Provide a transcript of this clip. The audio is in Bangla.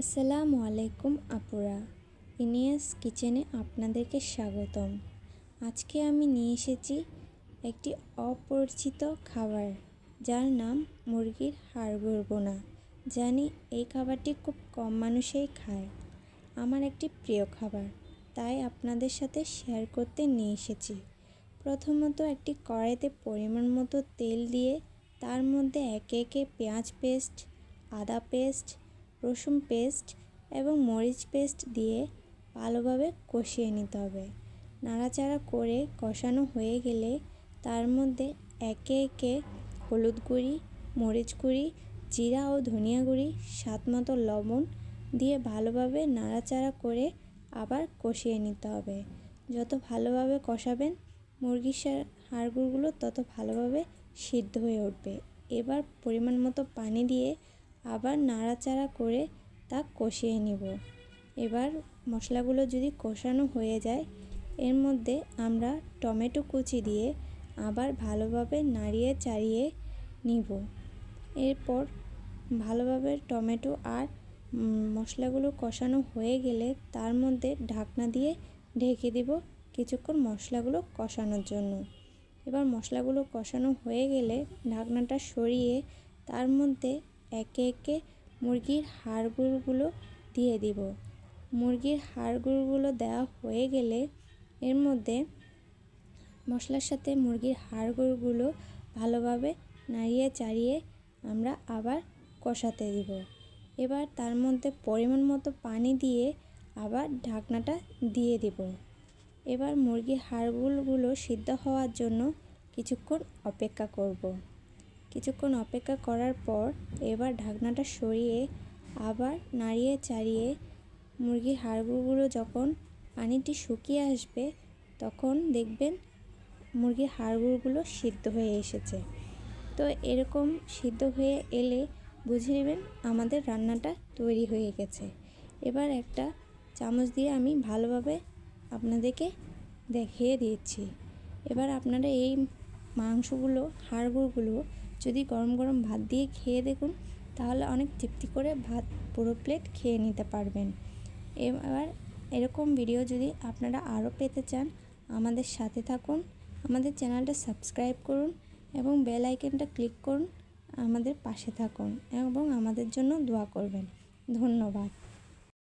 আসসালামু আলাইকুম আপুরা, ইনিয়াস কিচেনে আপনাদেরকে স্বাগতম। আজকে আমি নিয়ে এসেছি একটি অপরিচিত খাবার, যার নাম মুরগির হাড়গোড় বোনা। জানি এই খাবারটি খুব কম মানুষই খায়। আমার একটি প্রিয় খাবার, তাই আপনাদের সাথে শেয়ার করতে নিয়ে এসেছি। প্রথমত একটি কড়াইতে পরিমাণ মতো তেল দিয়ে তার মধ্যে একে একে পেঁয়াজ পেস্ট, আদা পেস্ট, রসুন পেস্ট এবং মরিচ পেস্ট দিয়ে ভালোভাবে কষিয়ে নিতে হবে। নাড়াচাড়া করে কষানো হয়ে গেলে তার মধ্যে একে একে হলুদ গুঁড়ি, মরিচ গুঁড়ি, জিরা ও ধনিয়া গুঁড়ি, স্বাদমতো লবণ দিয়ে ভালোভাবে নাড়াচাড়া করে আবার কষিয়ে নিতে হবে। যত ভালোভাবে কষাবেন মুরগির হাড়গুলো তত ভালোভাবে সিদ্ধ হয়ে উঠবে। এবার পরিমাণ মতো পানি দিয়ে আবার নাড়াচাড়া করে তা কষিয়ে নিব। এবার মশলাগুলো যদি কষানো হয়ে যায়, এর মধ্যে আমরা টমেটো কুচি দিয়ে আবার ভালোভাবে নাড়িয়ে চাড়িয়ে নিব। এরপর ভালোভাবে টমেটো আর মশলাগুলো কষানো হয়ে গেলে তার মধ্যে ঢাকনা দিয়ে ঢেকে দেব কিছুক্ষণ মশলাগুলো কষানোর জন্য। এবার মশলাগুলো কষানো হয়ে গেলে ঢাকনাটা সরিয়ে তার মধ্যে একে একে মুরগির হাড়গুলো দিয়ে দিব। মুরগির হাড়গুলো দেওয়া হয়ে গেলে এর মধ্যে মশলার সাথে মুরগির হাড়গুলো ভালোভাবে নাড়িয়ে চাড়িয়ে আমরা আবার কষাতে দিব। এবার তার মধ্যে পরিমাণ মতো পানি দিয়ে আবার ঢাকনাটা দিয়ে দিব। এবার মুরগির হাড়গুলো সিদ্ধ হওয়ার জন্য কিছুক্ষণ অপেক্ষা করব। কিছুক্ষণ অপেক্ষা করার পর এবার ঢাকনাটা সরিয়ে আবার নাড়িয়ে চাড়িয়ে মুরগির হাড়গুলো যখন পানিটি শুকিয়ে আসবে তখন দেখবেন মুরগির হাড়গুলো সিদ্ধ হয়ে এসেছে। তো এরকম সিদ্ধ হয়ে এলে বুঝে নেবেন আমাদের রান্নাটা তৈরি হয়ে গেছে। এবার একটা চামচ দিয়ে আমি ভালোভাবে আপনাদেরকে দেখিয়ে দিচ্ছি। এবার আপনারা এই মাংসগুলো, হাড়গুলো যদি গরম গরম ভাত দিয়ে খেয়ে দেখুন, তাহলে অনেক তৃপ্তি করে ভাত পুরো প্লেট খেয়ে নিতে পারবেন। এবার এরকম ভিডিও যদি আপনারা আরও পেতে চান, আমাদের সাথে থাকুন, আমাদের চ্যানেলটা সাবস্ক্রাইব করুন এবং বেল আইকনটা ক্লিক করুন। আমাদের পাশে থাকুন এবং আমাদের জন্য দোয়া করবেন। ধন্যবাদ।